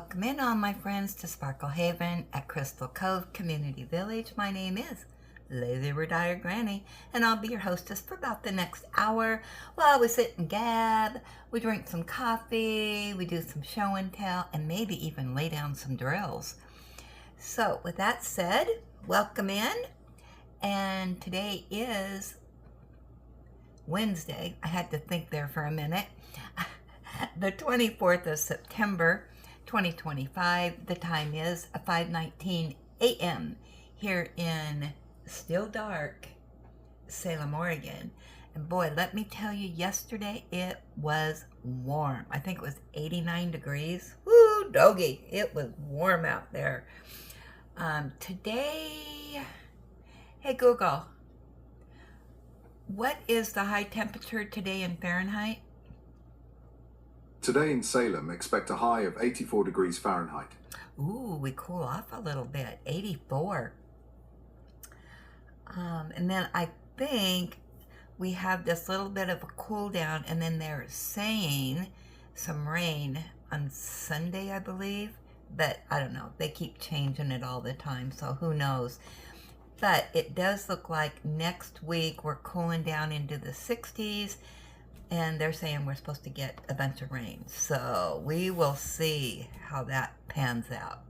Welcome in all my friends to Sparkle Haven at Crystal Cove Community Village. My name is Lazy Retired Granny, and I'll be your hostess for about the next hour while we sit and gab, we drink some coffee, we do some show and tell, and maybe even lay down some drills. So with that said, welcome in, and today is Wednesday. I had to think there for a minute. The 24th of September, 2025. The time is 5:19 a.m. here in still dark Salem, Oregon. And boy, let me tell you, yesterday it was warm. I think it was 89 degrees. Woo, doggy. It was warm out there. Today, hey Google, what is the high temperature today in Fahrenheit? Today in Salem, expect a high of 84 degrees Fahrenheit. Ooh, we cool off a little bit, 84. And then I think we have this little bit of a cool down, and then they're saying some rain on Sunday, I believe. But I don't know, they keep changing it all the time, so who knows. But it does look like next week we're cooling down into the 60s. And they're saying we're supposed to get a bunch of rain. So we will see how that pans out.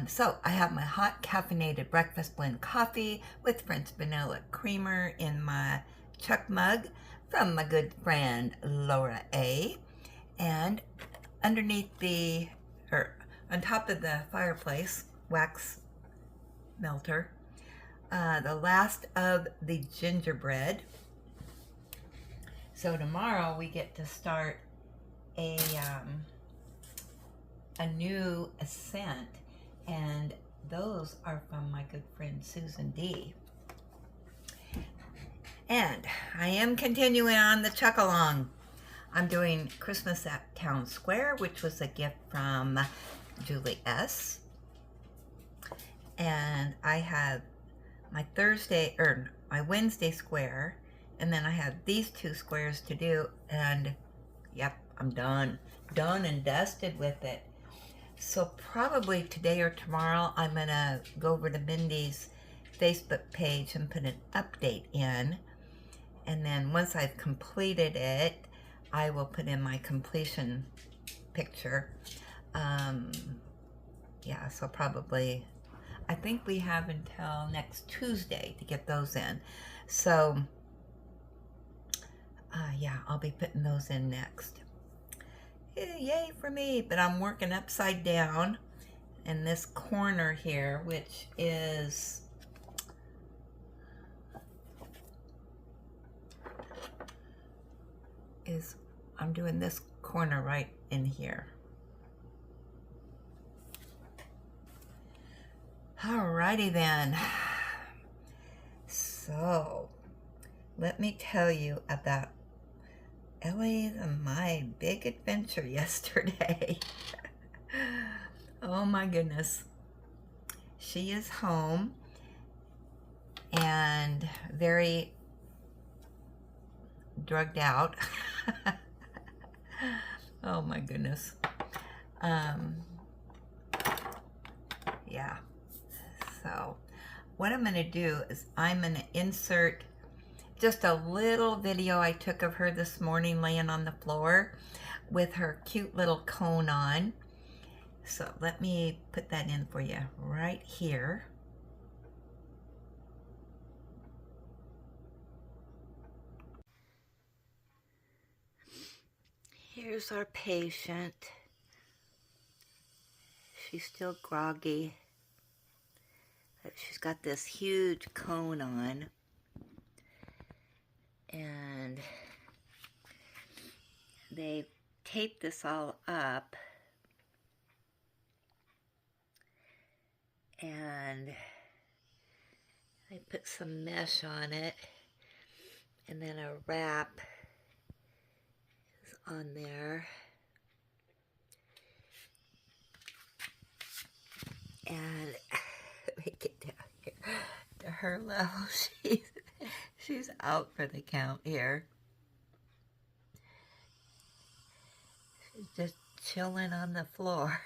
So I have my hot caffeinated breakfast blend coffee with French vanilla creamer in my Chuck mug from my good friend Laura A. And underneath on top of the fireplace, wax melter, the last of the gingerbread. So tomorrow we get to start a new ascent, and those are from my good friend Susan D. And I am continuing on the Chuckalong. I'm doing Christmas at Town Square, which was a gift from Julie S. And I have my Wednesday square. And then I have these two squares to do, and yep, I'm done and dusted with it. So probably today or tomorrow, I'm gonna go over to Mindy's Facebook page and put an update in. And then once I've completed it, I will put in my completion picture. Yeah, so probably, I think we have until next Tuesday to get those in. So, yeah, I'll be putting those in next. Yay for me, but I'm working upside down in this corner here, which is I'm doing this corner right in here. Alrighty then. So, let me tell you about Ellie and my big adventure yesterday. Oh my goodness. She is home and very drugged out. Oh my goodness. Yeah. So what I'm going to do is I'm going to insert just a little video I took of her this morning laying on the floor with her cute little cone on. So let me put that in for you right here. Here's our patient. She's still groggy. She's got this huge cone on. And they taped this all up, and they put some mesh on it, and then a wrap is on there, and let me get down here to her level. She's out for the count here. chilling on the floor.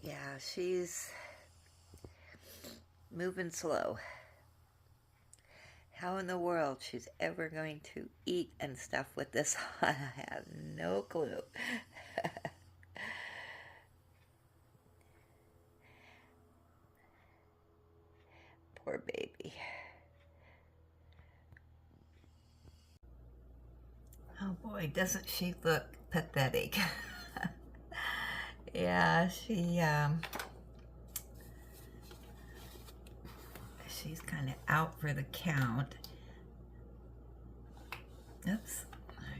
Yeah, she's moving slow. How in the world she's ever going to eat and stuff with this on, I have no clue. Poor baby. Oh boy, doesn't she look pathetic? Yeah, she's kind of out for the count. Oops.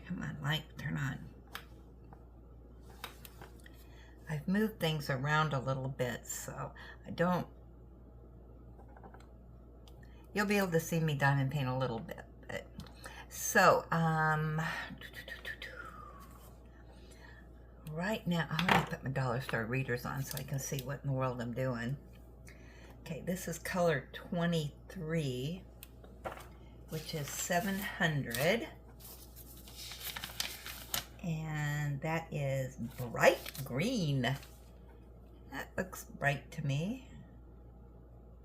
Come on, light, turn on. I've moved things around a little bit, so I don't... You'll be able to see me diamond paint a little bit. But, so, right now, I'm going to put my Dollar Star readers on so I can see what in the world I'm doing. Okay, this is color 23, which is 700. And that is bright green. That looks bright to me.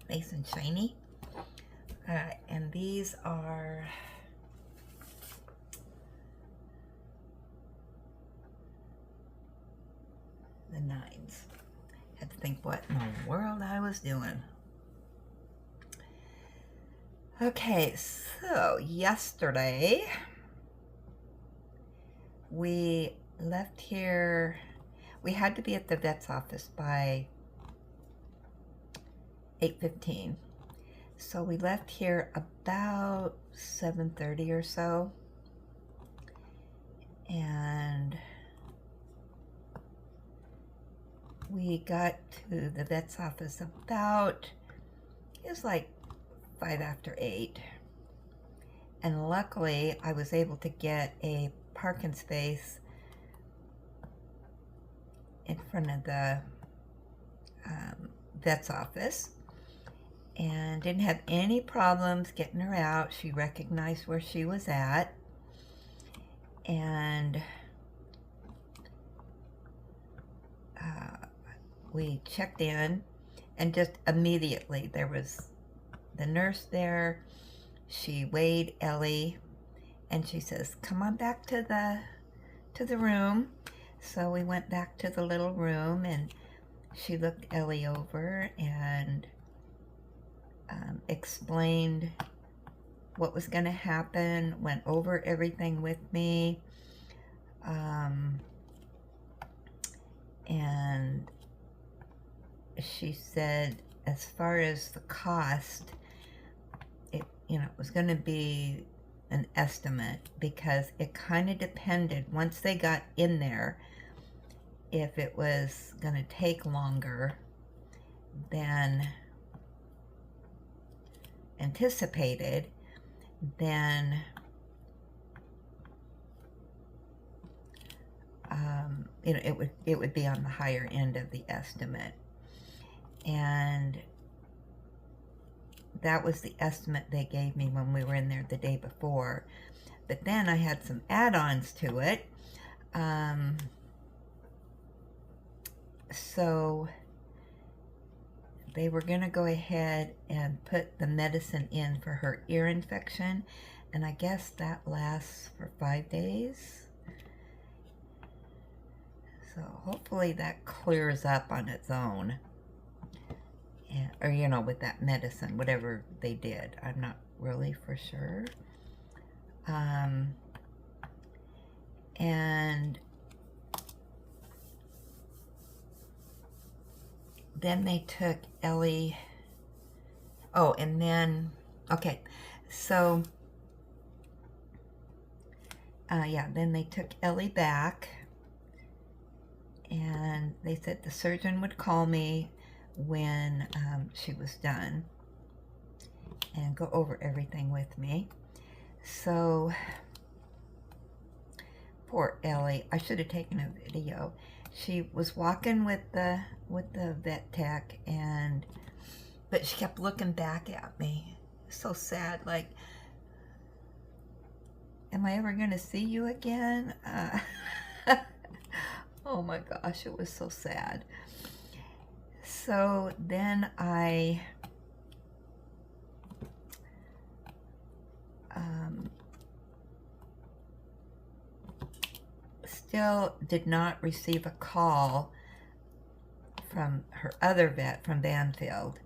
Nice and shiny. Alright, and these are the 9s. Had to think what in the world I was doing. Okay, so yesterday we left here. We had to be at the vet's office by 8:15. So we left here about 7:30 or so. And we got to the vet's office about, it was like 5 after 8. And luckily I was able to get a parking space in front of the vet's office and didn't have any problems getting her out. She recognized where she was at, and we checked in, and just immediately there was the nurse there. She weighed Ellie and she says, come on back to the room. So we went back to the little room, and she looked Ellie over and explained what was going to happen, went over everything with me, and she said as far as the cost, it was going to be an estimate, because it kind of depended, once they got in there, if it was going to take longer than anticipated, then it would be on the higher end of the estimate. And that was the estimate they gave me when we were in there the day before. But then I had some add-ons to it. So they were going to go ahead and put the medicine in for her ear infection, and I guess that lasts for 5 days. So hopefully that clears up on its own. Or, with that medicine, whatever they did. I'm not really for sure. And then they took Ellie. Oh, and then, okay. So, then they took Ellie back. And they said the surgeon would call me when she was done and go over everything with me. So poor Ellie, I should have taken a video. She was walking with the vet tech, but she kept looking back at me. So sad, like am I ever going to see you again? Oh my gosh, it was so sad. So then I still did not receive a call from her other vet from Banfield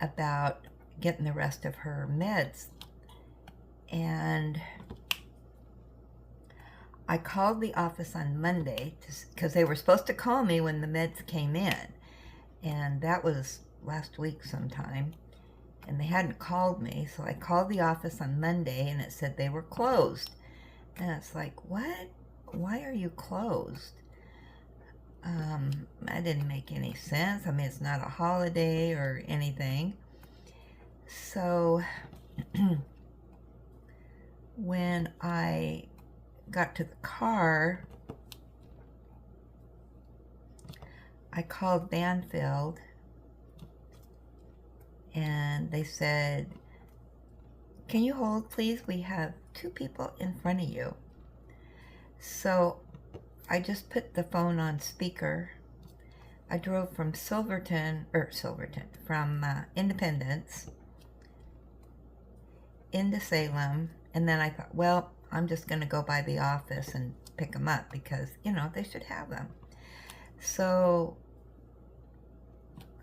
about getting the rest of her meds. And I called the office on Monday because they were supposed to call me when the meds came in. And that was last week sometime. And they hadn't called me. So I called the office on Monday and it said they were closed. And it's like, what? Why are you closed? That didn't make any sense. I mean, it's not a holiday or anything. So when I got to the car, I called Banfield and they said, can you hold please? We have 2 people in front of you. So I just put the phone on speaker. I drove from from Independence into Salem, and then I thought, well, I'm just going to go by the office and pick them up because, you know, they should have them. So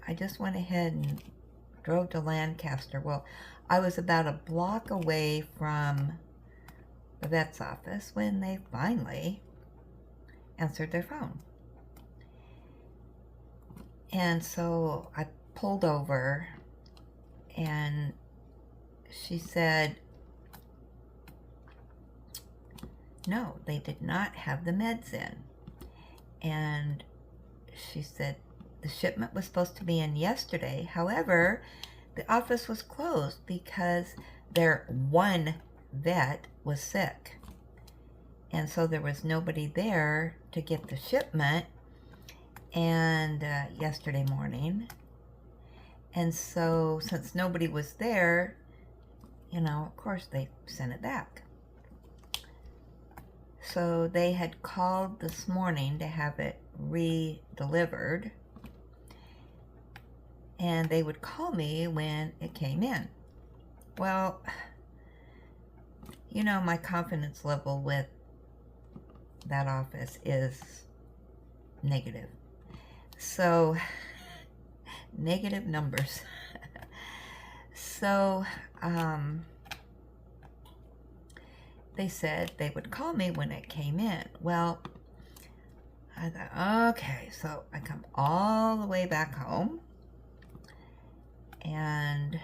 I just went ahead and drove to Lancaster. Well, I was about a block away from the vet's office when they finally answered their phone. And so I pulled over and she said, no, they did not have the meds in. And she said the shipment was supposed to be in yesterday. However, the office was closed because their one vet was sick. And so there was nobody there to get the shipment and yesterday morning. And so since nobody was there, you know, of course they sent it back. So they had called this morning to have it re-delivered, and they would call me when it came in. Well, you know, my confidence level with that office is negative. So, negative numbers. So, they said they would call me when it came in. Well, I thought, okay, so I come all the way back home, and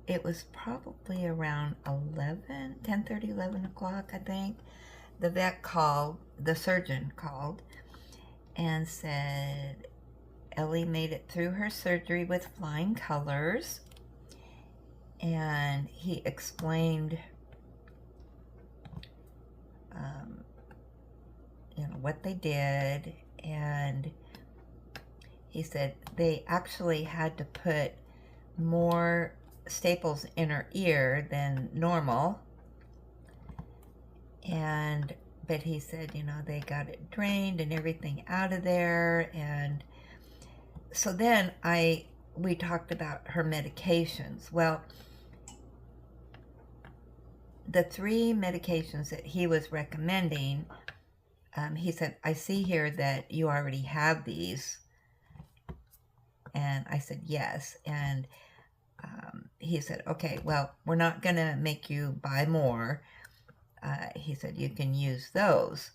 it was probably around 10:30, 11 o'clock, I think. The surgeon called and said Ellie made it through her surgery with flying colors. And he explained, you know, what they did. And he said they actually had to put more staples in her ear than normal. But he said, you know, they got it drained and everything out of there. And so then we talked about her medications. Well, the 3 medications that he was recommending, he said, I see here that you already have these. And I said, yes. And he said, okay, well, we're not going to make you buy more. He said, you can use those.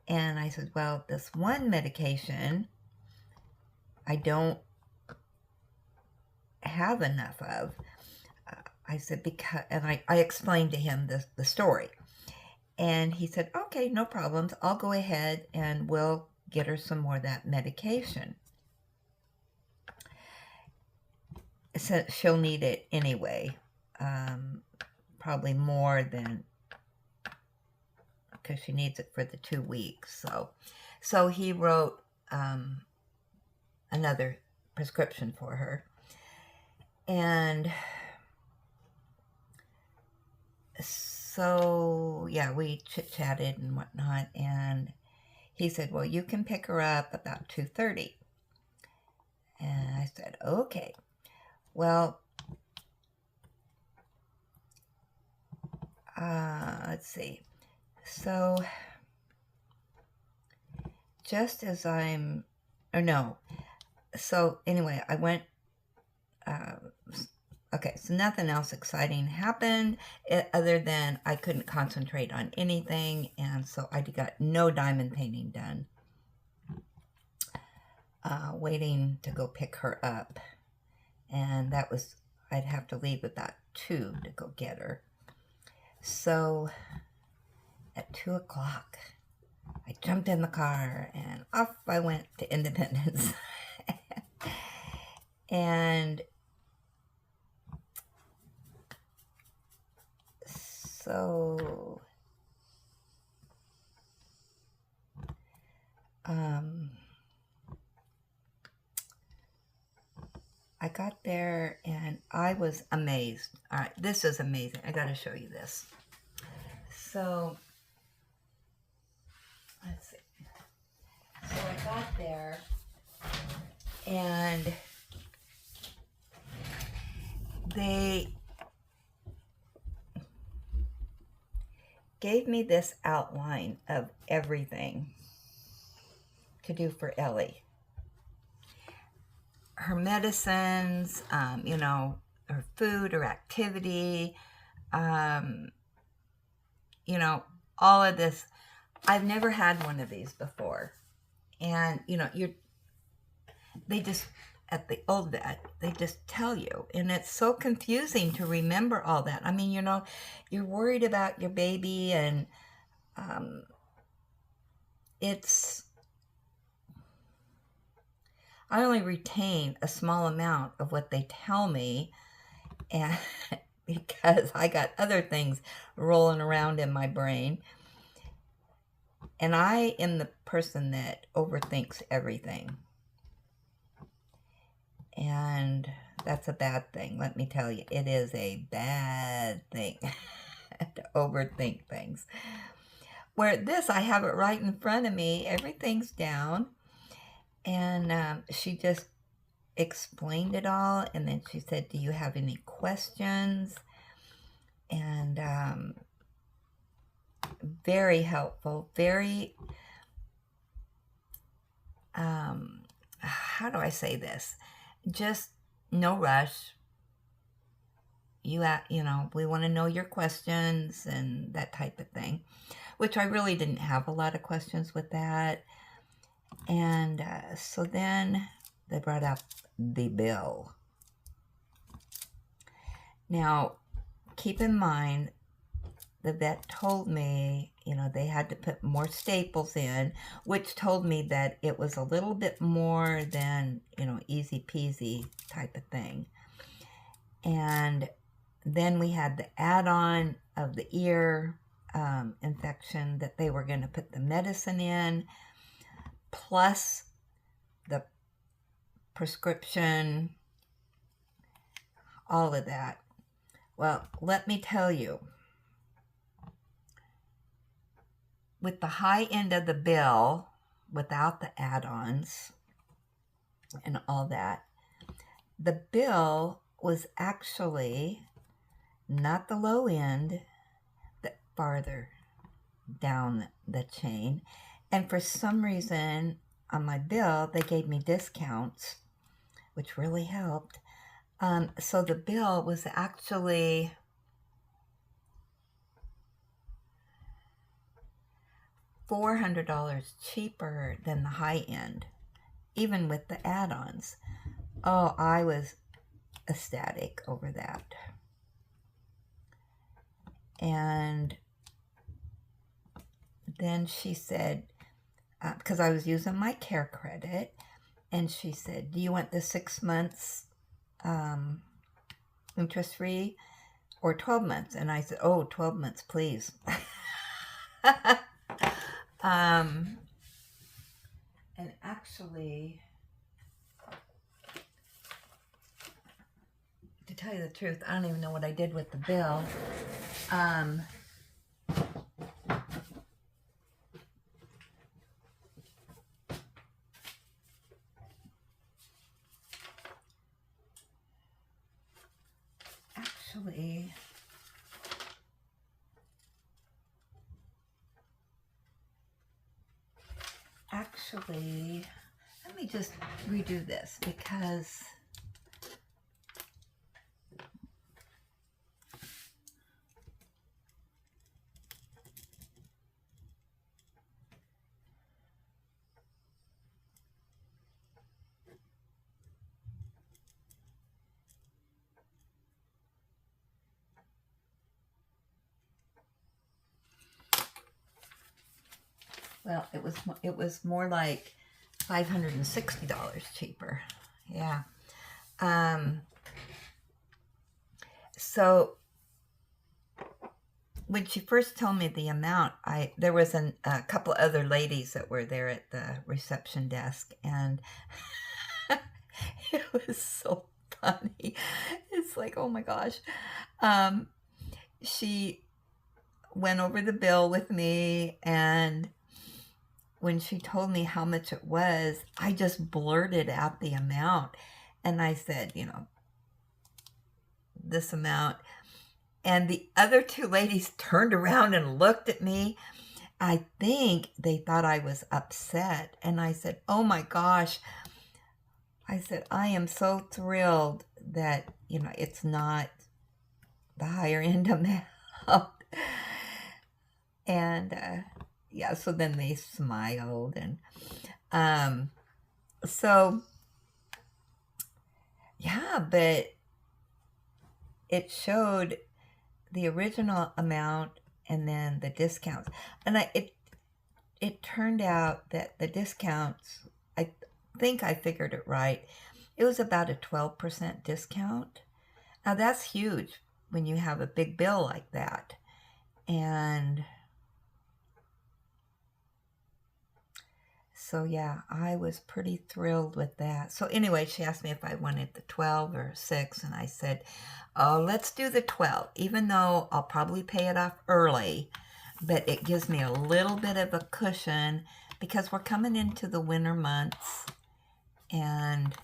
And I said, well, this one medication I don't have enough of. I said, because, and I explained to him the story. And he said, okay, no problems. I'll go ahead and we'll get her some more of that medication. So she'll need it anyway. Probably more than, because she needs it for the 2 weeks. So he wrote another prescription for her. And So, yeah, we chit-chatted and whatnot, and he said, well, you can pick her up about 2:30. And I said, okay. Well, let's see. So, just as so anyway, I went, okay, so nothing else exciting happened other than I couldn't concentrate on anything, and so I got no diamond painting done. Waiting to go pick her up, and that was, I'd have to leave about 2 to go get her. So at 2 o'clock, I jumped in the car and off I went to Independence. And so I got there and I was amazed. All right, this is amazing. I got to show you this. So, let's see. So I got there and they gave me this outline of everything to do for Ellie. Her medicines, her food, her activity, all of this. I've never had one of these before. And, they just, at the old vet, they just tell you. And it's so confusing to remember all that. I mean, you're worried about your baby and I only retain a small amount of what they tell me, and because I got other things rolling around in my brain. And I am the person that overthinks everything. And that's a bad thing, let me tell you. It is a bad thing to overthink things. Where this, I have it right in front of me. Everything's down. And she just explained it all. And then she said, do you have any questions? And very helpful. Very, how do I say this? Just no rush. We want to know your questions and that type of thing, which I really didn't have a lot of questions with that. And so then they brought up the bill. Now, keep in mind, the vet told me, they had to put more staples in, which told me that it was a little bit more than, easy peasy type of thing. And then we had the add-on of the ear infection that they were going to put the medicine in, plus the prescription, all of that. Well, let me tell you, with the high end of the bill, without the add-ons and all that, the bill was actually not the low end, but farther down the chain. And for some reason, on my bill, they gave me discounts, which really helped. So the bill was actually $400 cheaper than the high end, even with the add-ons. Oh, I was ecstatic over that. And then she said, because I was using my care credit, and she said, do you want the 6 months interest-free or 12 months? And I said, 12 months, please. And actually, to tell you the truth, I don't even know what I did with the bill. Um, actually, let me just redo this because well, it was more like $560 cheaper. Yeah. So when she first told me the amount, there was a couple other ladies that were there at the reception desk, and it was so funny. It's like, oh my gosh. She went over the bill with me, and when she told me how much it was, I just blurted out the amount, and I said, this amount. And the other two ladies turned around and looked at me. I think they thought I was upset. And I said, oh my gosh. I said, I am so thrilled that, it's not the higher end amount. And, yeah, so then they smiled. And so, yeah, but it showed the original amount and then the discounts. And it turned out that the discounts, I think I figured it right, it was about a 12% discount. Now that's huge when you have a big bill like that. And so yeah, I was pretty thrilled with that. So anyway, she asked me if I wanted the 12 or 6, and I said, oh, let's do the 12, even though I'll probably pay it off early, but it gives me a little bit of a cushion because we're coming into the winter months, and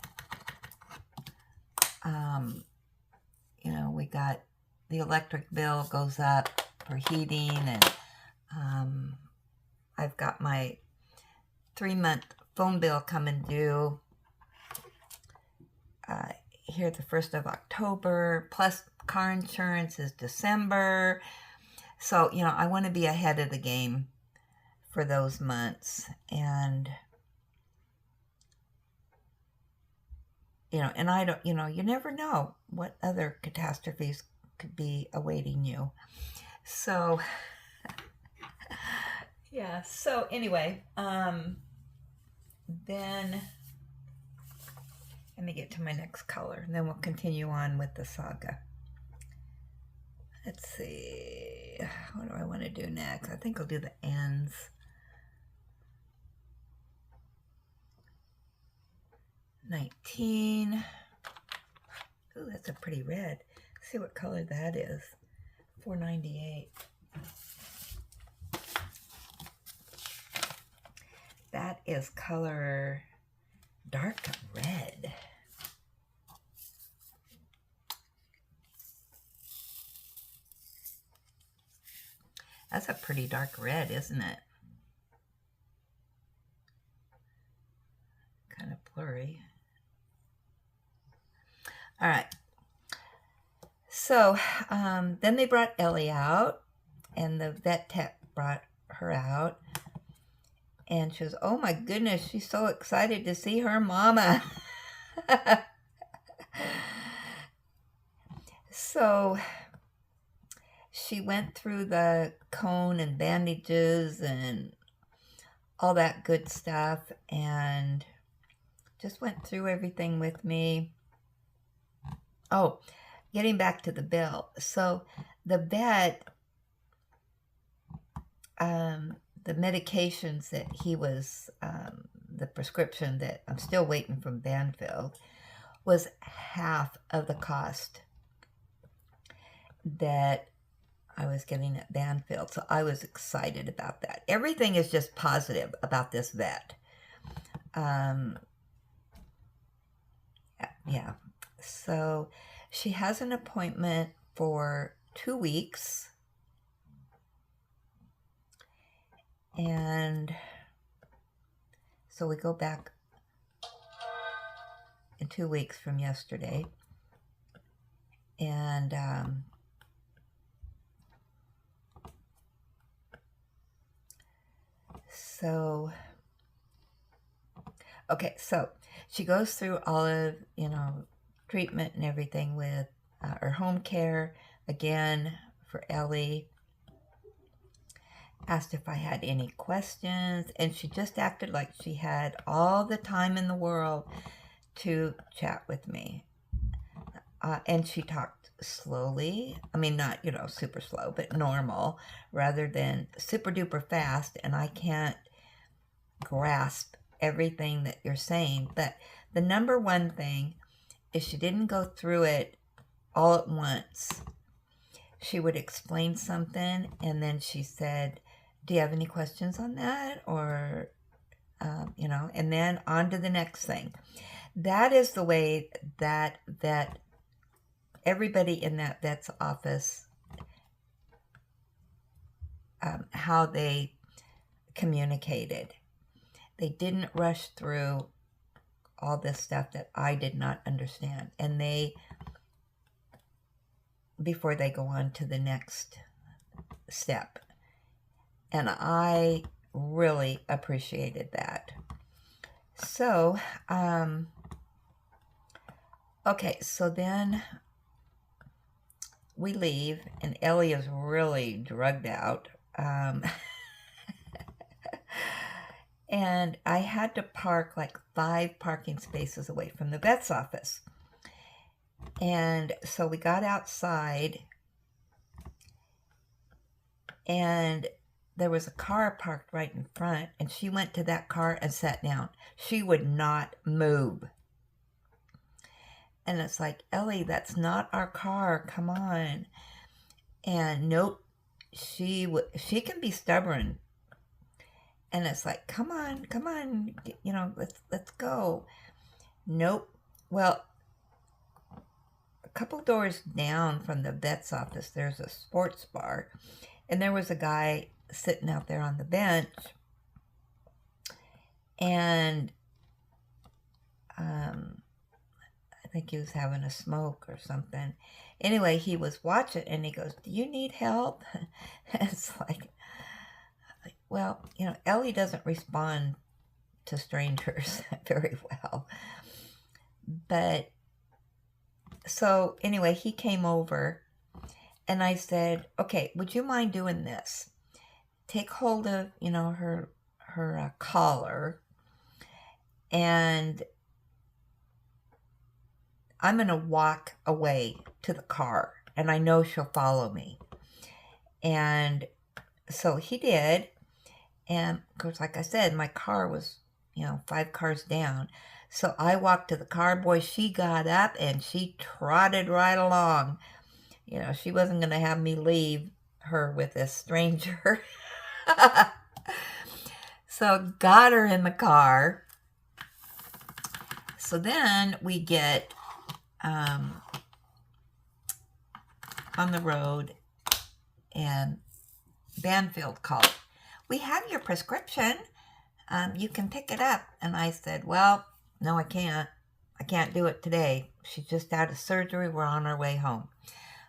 we got the electric bill goes up for heating, and I've got my 3-month phone bill coming due here the 1st of October, plus car insurance is December. So, I want to be ahead of the game for those months. And, and I don't, you never know what other catastrophes could be awaiting you. So, yeah. So anyway, then let me get to my next color, and then we'll continue on with the saga. Let's see, what do I want to do next? I think I'll do the ends. $19. Ooh, that's a pretty red. Let's see what color that is. $4.98. That is color dark red. That's a pretty dark red, isn't it? Kind of blurry. All right. So then they brought Ellie out, and the vet tech brought her out. And she was, oh my goodness, she's so excited to see her mama. So she went through the cone and bandages and all that good stuff, and just went through everything with me. Oh, getting back to the bill. So the vet, the medications that he was, the prescription that I'm still waiting from Banfield, was half of the cost that I was getting at Banfield. So I was excited about that. Everything is just positive about this vet. Yeah. So she has an appointment for 2 weeks. And so we go back in 2 weeks from yesterday. And so she goes through all of, treatment and everything with her home care again for Ellie. Asked if I had any questions, and she just acted like she had all the time in the world to chat with me. And she talked slowly. I mean, not, super slow, but normal, rather than super duper fast, and I can't grasp everything that you're saying. But the number one thing is she didn't go through it all at once. She would explain something, and then she said, do you have any questions on that? Or, and then on to the next thing. That is the way that everybody in that vet's office, how they communicated. They didn't rush through all this stuff that I did not understand. And before they go on to the next step. And I really appreciated that. So, okay, so then we leave, and Ellie is really drugged out. And I had to park like 5 parking spaces away from the vet's office. And so we got outside, and there was a car parked right in front, and she went to that car and sat down. She would not move. And it's like, Ellie, that's not our car. Come on. And nope, she can be stubborn. And it's like, come on, let's go. Nope. Well, a couple doors down from the vet's office, there's a sports bar. And there was a guy sitting out there on the bench. And I think he was having a smoke or something. Anyway, he was watching, and he goes, do you need help? It's like, well, Ellie doesn't respond to strangers very well. But, so anyway, he came over, and I said, okay, would you mind doing this? Take hold of, her collar, and I'm going to walk away to the car, and I know she'll follow me. And so he did. And of course, like I said, my car was, 5 cars down. So I walked to the car. Boy, she got up and she trotted right along. She wasn't going to have me leave her with this stranger. So got her in the car. So then we get on the road, and Banfield called. We have your prescription. You can pick it up. And I said, well, no, I can't. I can't do it today. She's just out of surgery. We're on our way home.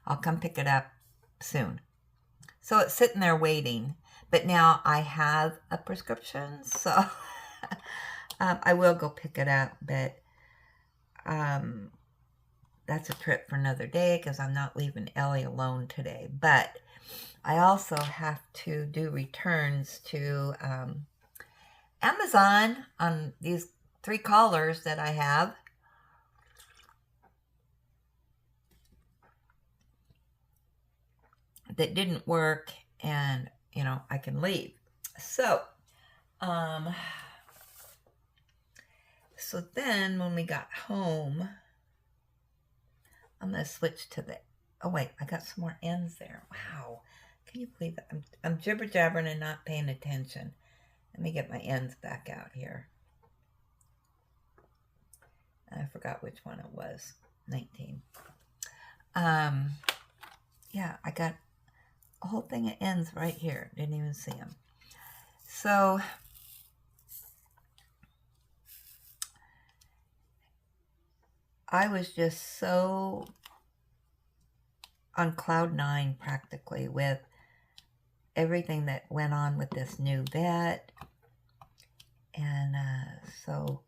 I'll come pick it up soon. So it's sitting there waiting. But now I have a prescription. So I will go pick it up. But that's a trip for another day, because I'm not leaving Ellie alone today. But I also have to do returns to Amazon on these 3 collars that I have. That didn't work, and, I can leave. So, so then when we got home, I'm going to switch to oh wait, I got some more ends there. Wow. Can you believe it? I'm jibber jabbering and not paying attention. Let me get my ends back out here. I forgot which one it was. 19. Yeah, I got a whole thing of ends right here. Didn't even see them. So I was just so on cloud 9 practically with everything that went on with this new vet. And so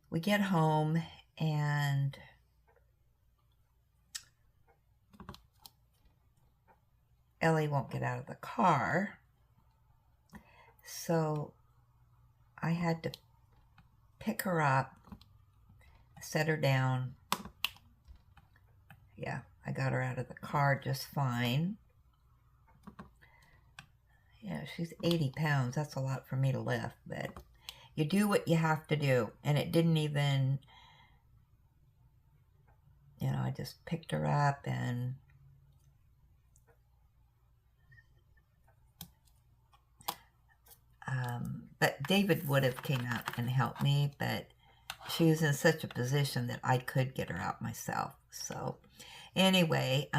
we get home and Ellie won't get out of the car. So I had to pick her up, set her down. Yeah, I got her out of the car just fine. Yeah, she's 80 pounds. That's a lot for me to lift, but you do what you have to do. And it didn't even, I just picked her up and but David would have came out and helped me, but she was in such a position that I could get her out myself. So anyway,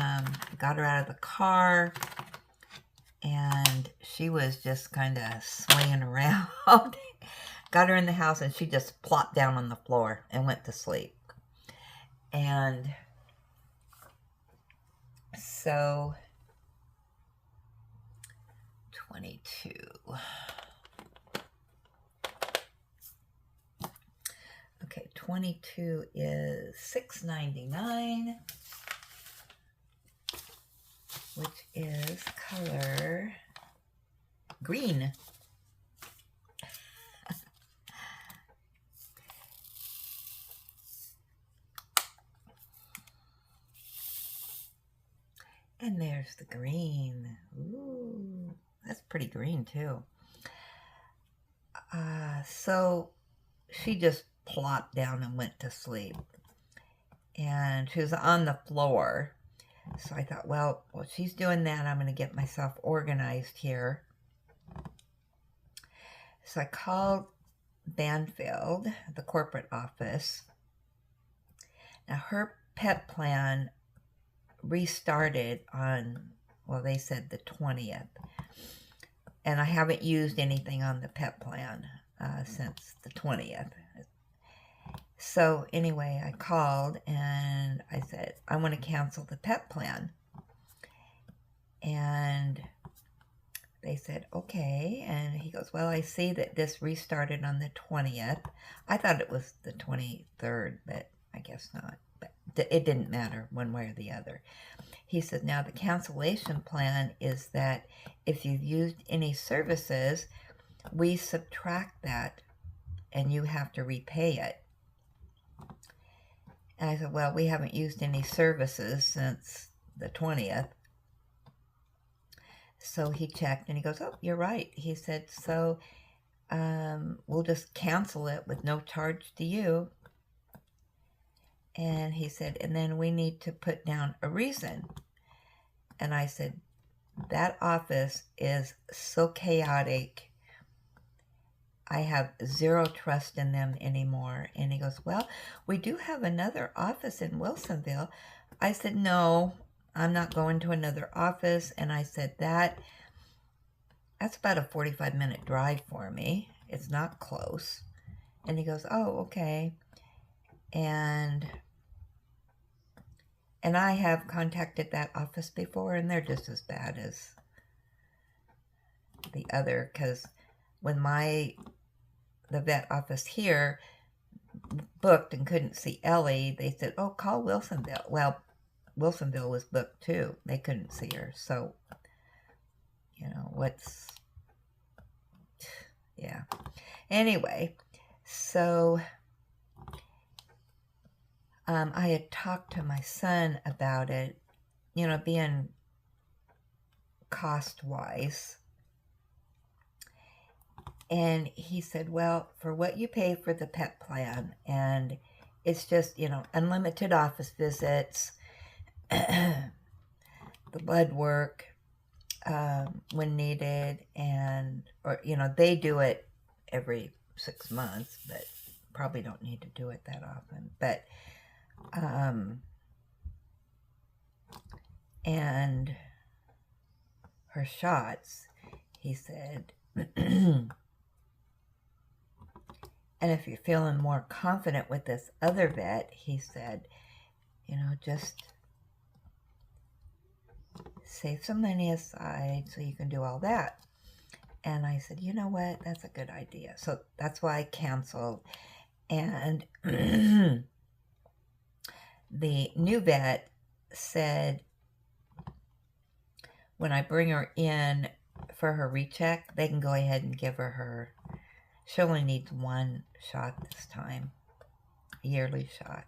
got her out of the car, and she was just kind of swaying around. Got her in the house, and she just plopped down on the floor and went to sleep. And so 22. Okay, 22 is $6.99, which is color green. And there's the green. Ooh, that's pretty green too. So she just plopped down and went to sleep. And she was on the floor. So I thought, well, while she's doing that, I'm going to get myself organized here. So I called Banfield, the corporate office. Now her pet plan restarted on, well, they said the 20th. And I haven't used anything on the pet plan since the 20th. So anyway, I called and I said, I want to cancel the pet plan. And they said, okay. And he goes, well, I see that this restarted on the 20th. I thought it was the 23rd, but I guess not. But it didn't matter one way or the other. He said, now the cancellation plan is that if you've used any services, we subtract that and you have to repay it. And I said, well, we haven't used any services since the 20th. So he checked and he goes, oh, you're right. He said, so we'll just cancel it with no charge to you. And he said, and then we need to put down a reason. And I said, that office is so chaotic. I have zero trust in them anymore. And he goes, well, we do have another office in Wilsonville. I said, no, I'm not going to another office. And I said, that's about a 45-minute drive for me. It's not close. And he goes, oh, okay. And I have contacted that office before, and they're just as bad as the other, because when the vet office here booked and couldn't see Ellie, they said, oh, call Wilsonville. Well, Wilsonville was booked too. They couldn't see her. So, yeah. Anyway, so I had talked to my son about it, being cost-wise. And he said, well, for what you pay for the pet plan, and it's just, unlimited office visits, the blood work, when needed, or they do it every 6 months, but probably don't need to do it that often. But and her shots, he said, and if you're feeling more confident with this other vet, he said, just save some money aside so you can do all that. And I said, you know what, that's a good idea. So that's why I canceled. And the new vet said when I bring her in for her recheck, they can go ahead and give her, she only needs one shot this time, a yearly shot.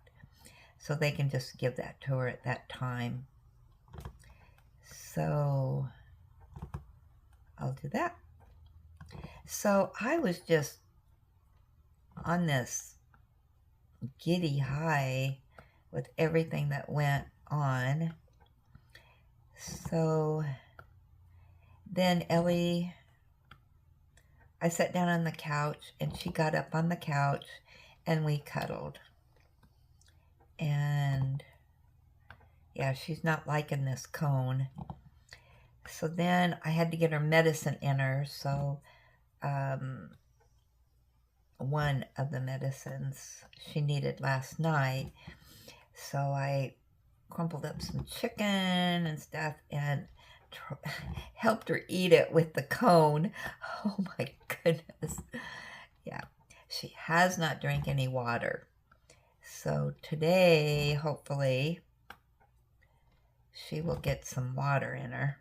So they can just give that to her at that time. So I'll do that. So I was just on this giddy high with everything that went on. So then Ellie, I sat down on the couch and she got up on the couch and we cuddled. And yeah, she's not liking this cone. So then I had to get her medicine in her. So one of the medicines she needed last night. So I crumpled up some chicken and stuff and helped her eat it with the cone. Oh my goodness. Yeah, she has not drank any water. So today, hopefully, she will get some water in her.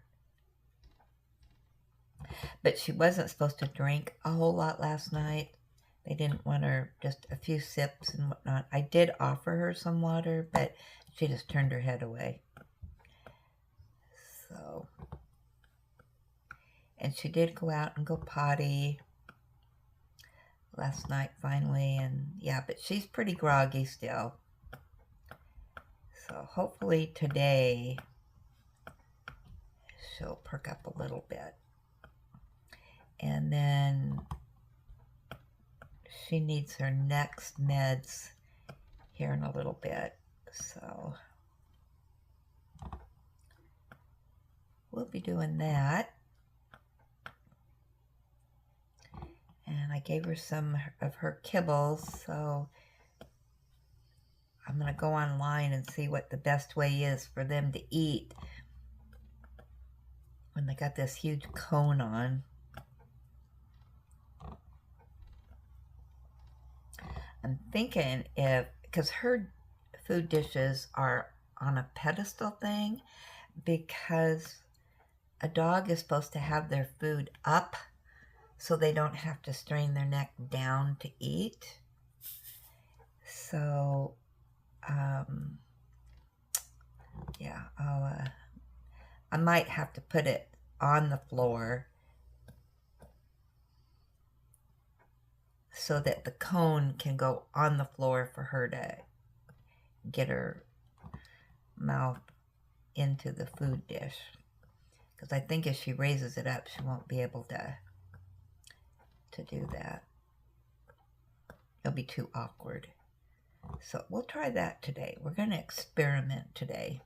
But she wasn't supposed to drink a whole lot last night. They didn't want her, just a few sips and whatnot. I did offer her some water, but she just turned her head away. So, and she did go out and go potty last night finally. And yeah, but she's pretty groggy still. So hopefully today she'll perk up a little bit. And then she needs her next meds here in a little bit. So we'll be doing that. And I gave her some of her kibbles, so I'm going to go online and see what the best way is for them to eat when they got this huge cone on. I'm thinking because her food dishes are on a pedestal thing, because a dog is supposed to have their food up so they don't have to strain their neck down to eat. So, yeah, I might have to put it on the floor so that the cone can go on the floor for her to get her mouth into the food dish. Because I think if she raises it up, she won't be able to do that. It'll be too awkward. So we'll try that today. We're going to experiment today.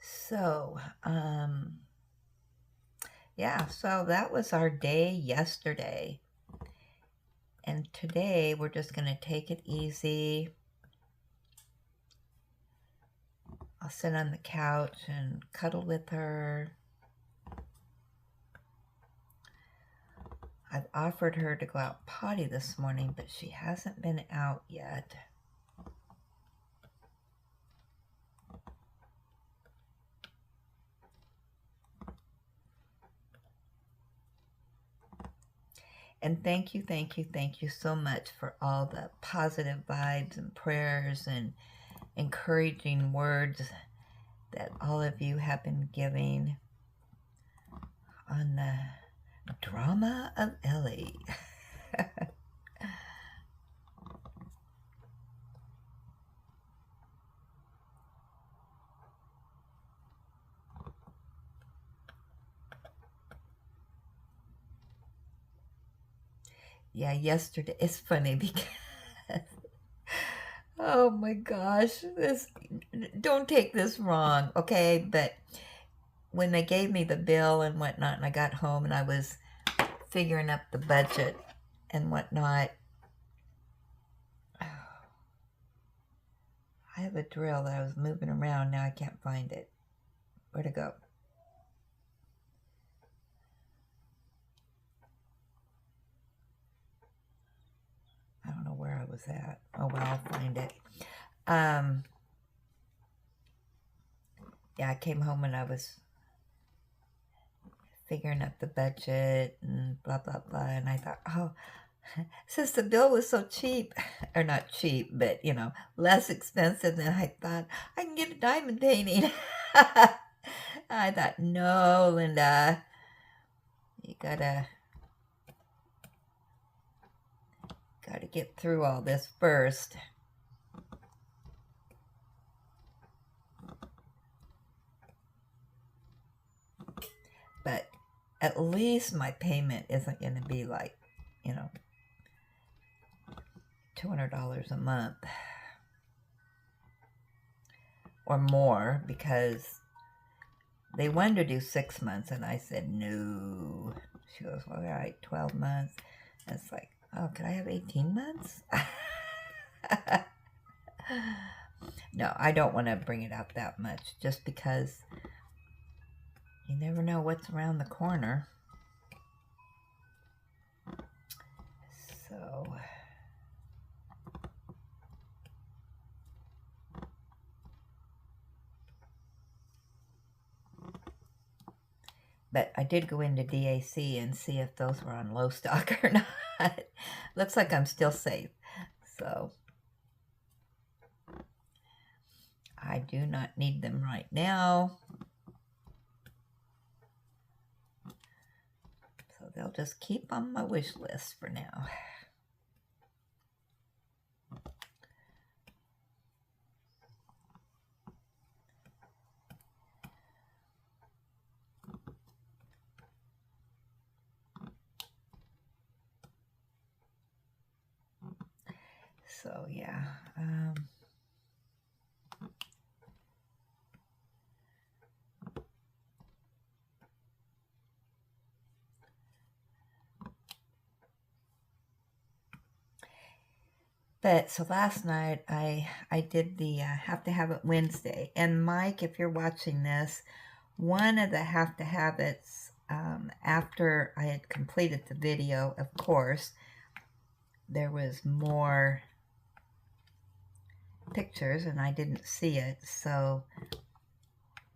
So, yeah, so that was our day yesterday. And today we're just going to take it easy. I'll sit on the couch and cuddle with her. I've offered her to go out potty this morning, but she hasn't been out yet. And thank you so much for all the positive vibes and prayers and encouraging words that all of you have been giving on Drama of Ellie. Yeah, yesterday, it's funny because, oh my gosh, don't take this wrong, okay? But when they gave me the bill and whatnot, and I got home and I was figuring up the budget and whatnot, I have a drill that I was moving around. Now I can't find it. Where'd it go? I don't know where I was at. Oh, well, I'll find it. Yeah, I came home and I was figuring up the budget and blah, blah, blah. And I thought, oh, since the bill was so cheap, or not cheap, but, you know, less expensive than I thought, I can get a diamond painting. I thought, no, Linda, you gotta get through all this first. But at least my payment isn't going to be like, you know, $200 a month or more, because they wanted to do 6 months and I said no. She goes, well, all right, 12 months. And it's like, oh, could I have 18 months? No, I don't want to bring it up that much, just because you never know what's around the corner. So, but I did go into DAC and see if those were on low stock or not. Looks like I'm still safe. So, I do not need them right now. So they'll just keep on my wish list for now. So yeah, but so last night I did the Have to Have It Wednesday. And Mike, if you're watching this, one of the Have to Have It's, after I had completed the video, of course, there was more pictures and I didn't see it. So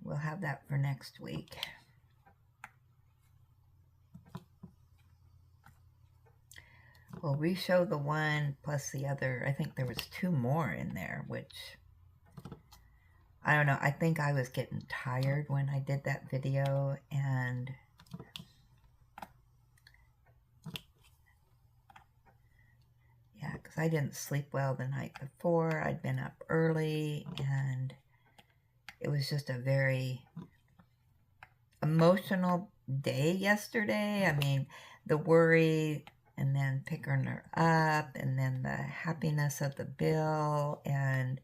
we'll have that for next week. We'll re-show the one plus the other. I think there was 2 more in there, which, I don't know. I think I was getting tired when I did that video, and yeah, because I didn't sleep well the night before. I'd been up early, and it was just a very emotional day yesterday. I mean, the worry, and then picking her up, and then the happiness of the bill, and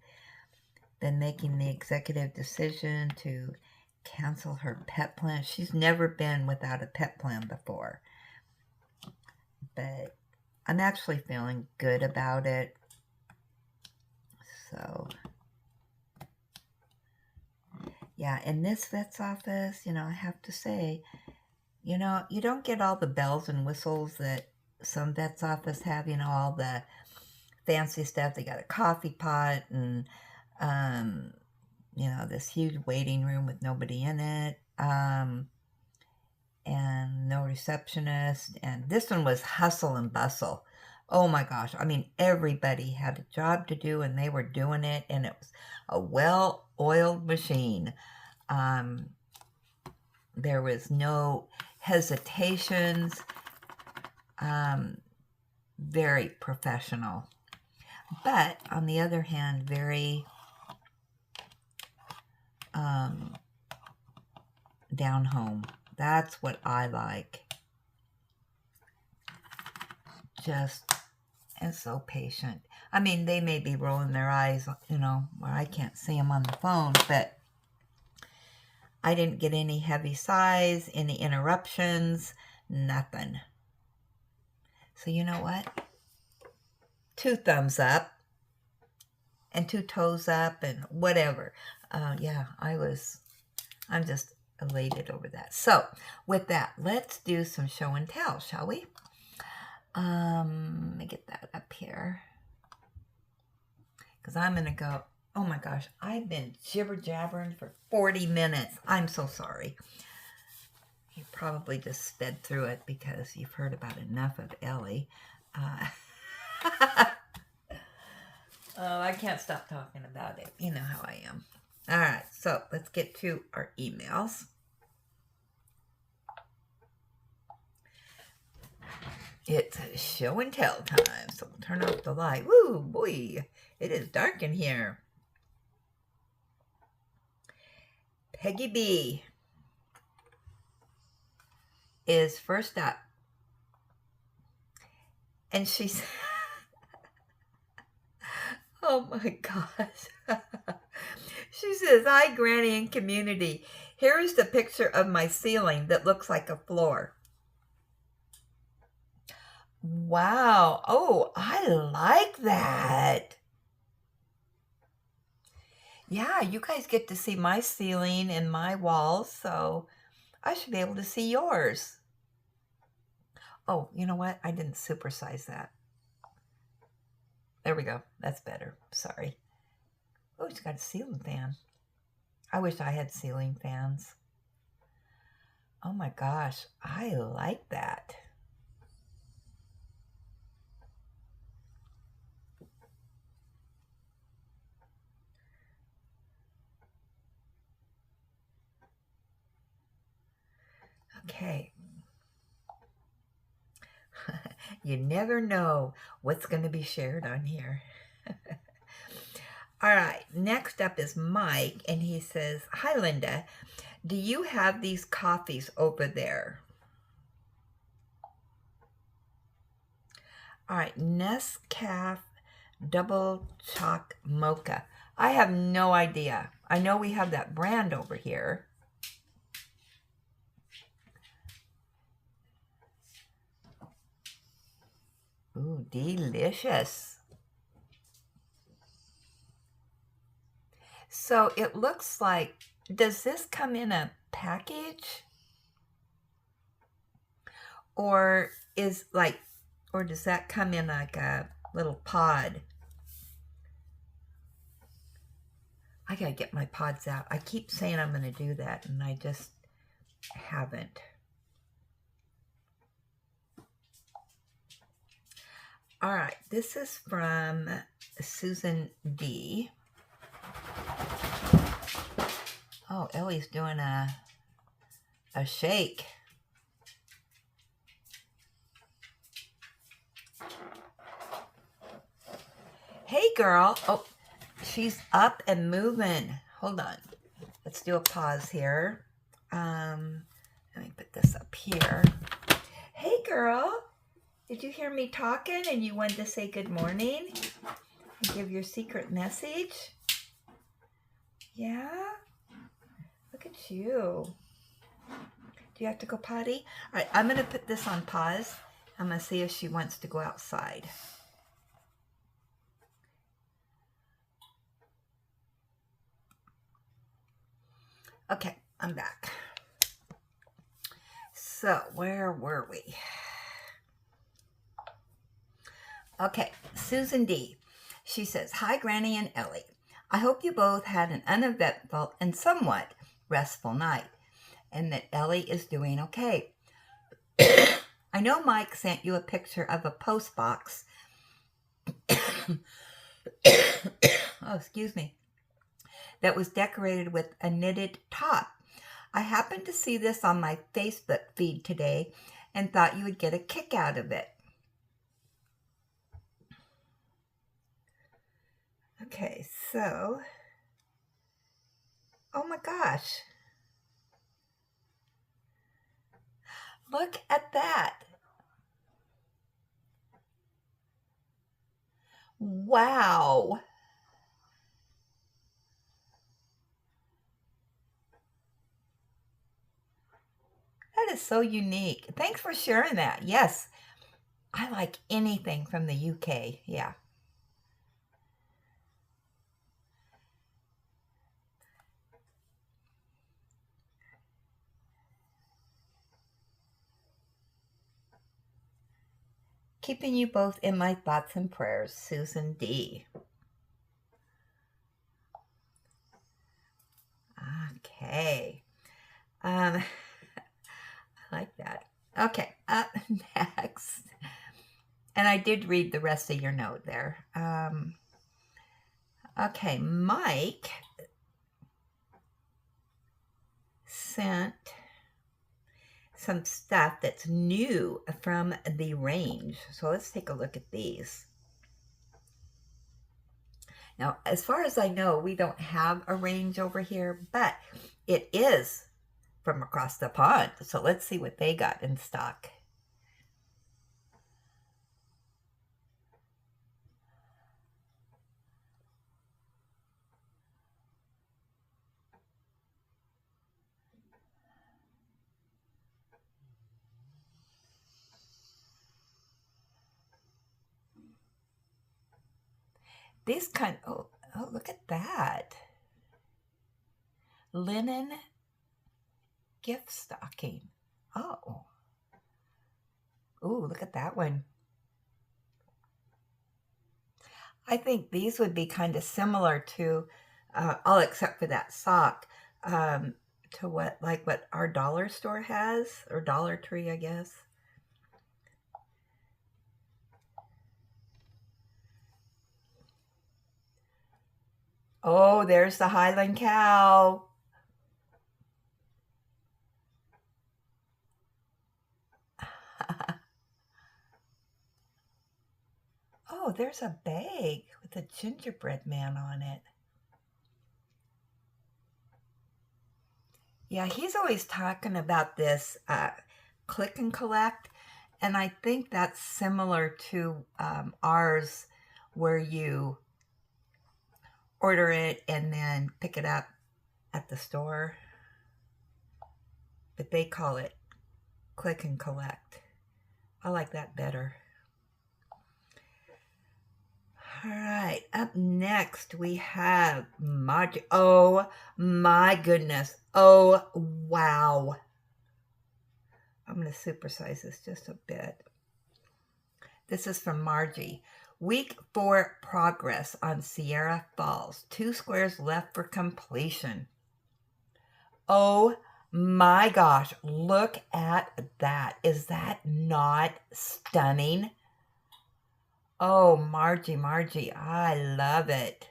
then making the executive decision to cancel her pet plan. She's never been without a pet plan before. But I'm actually feeling good about it. So, yeah, in this vet's office, you know, I have to say, you know, you don't get all the bells and whistles that some vet's office have, you know, all the fancy stuff. They got a coffee pot and, you know, this huge waiting room with nobody in it, and no receptionist. And this one was hustle and bustle. Oh my gosh. I mean, everybody had a job to do and they were doing it, and it was a well-oiled machine. There was no hesitations. Very professional. But on the other hand, very down home. That's what I like. Just and so patient. I mean, they may be rolling their eyes, you know, where I can't see them on the phone, but I didn't get any heavy sighs, any interruptions, nothing. So you know what? 2 thumbs up and 2 toes up and whatever. Yeah, I'm just elated over that. So with that, let's do some show and tell, shall we? Let me get that up here. Because I'm going to go, oh my gosh, I've been jibber-jabbering for 40 minutes. I'm so sorry. You probably just sped through it because you've heard about enough of Ellie. Oh, I can't stop talking about it. You know how I am. All right, so let's get to our emails. It's show and tell time, so we'll turn off the light. Woo, boy, it is dark in here. Peggy B is first up. And she's, oh my gosh. She says, hi, Granny and community. Here is the picture of my ceiling that looks like a floor. Wow. Oh, I like that. Yeah, you guys get to see my ceiling and my walls, so I should be able to see yours. Oh, you know what? I didn't supersize that. There we go. That's better. Sorry. Oh, it's got a ceiling fan. I wish I had ceiling fans. Oh my gosh, I like that. Okay. You never know what's going to be shared on here. All right, next up is Mike, and he says, hi, Linda. Do you have these coffees over there? All right, Nescafe Double Choc Mocha. I have no idea. I know we have that brand over here. Ooh, delicious. So it looks like, does this come in a package? Or does that come in like a little pod? I gotta get my pods out. I keep saying I'm gonna do that and I just haven't. All right, this is from Susan D. Oh, Ellie's doing a shake. Hey, girl. Oh, she's up and moving. Hold on. Let's do a pause here. Let me put this up here. Hey, girl. Did you hear me talking and you wanted to say good morning and give your secret message? Yeah? Look at you. Do you have to go potty? All right, I'm going to put this on pause. I'm going to see if she wants to go outside. Okay, I'm back. So, where were we? Okay, Susan D. She says, hi, Granny and Ellie. I hope you both had an uneventful and somewhat restful night, and that Ellie is doing okay. I know Mike sent you a picture of a post box. Oh, excuse me. That was decorated with a knitted top. I happened to see this on my Facebook feed today and thought you would get a kick out of it. Okay, so, oh my gosh. Look at that. Wow. That is so unique. Thanks for sharing that. Yes, I like anything from the UK. Yeah. Keeping you both in my thoughts and prayers, Susan D. Okay. I like that. Okay, up next. And I did read the rest of your note there. Okay, Mike sent some stuff that's new from the range. So let's take a look at these. Now, as far as I know, we don't have a range over here, but it is from across the pond. So let's see what they got in stock. These oh, look at that. Linen gift stocking. Oh. Ooh, look at that one. I think these would be kind of similar to, all except for that sock, to what our dollar store has, or Dollar Tree, I guess. Oh, there's the Highland cow. Oh, there's a bag with a gingerbread man on it. Yeah, he's always talking about this click and collect, and I think that's similar to ours, where you order it and then pick it up at the store. But they call it click and collect. I like that better. All right, up next we have Margie. Oh my goodness. Oh, wow. I'm going to supersize this just a bit. This is from Margie. Week 4 progress on Sierra Falls. 2 squares left for completion. Oh my gosh, look at that. Is that not stunning? Oh, Margie, I love it.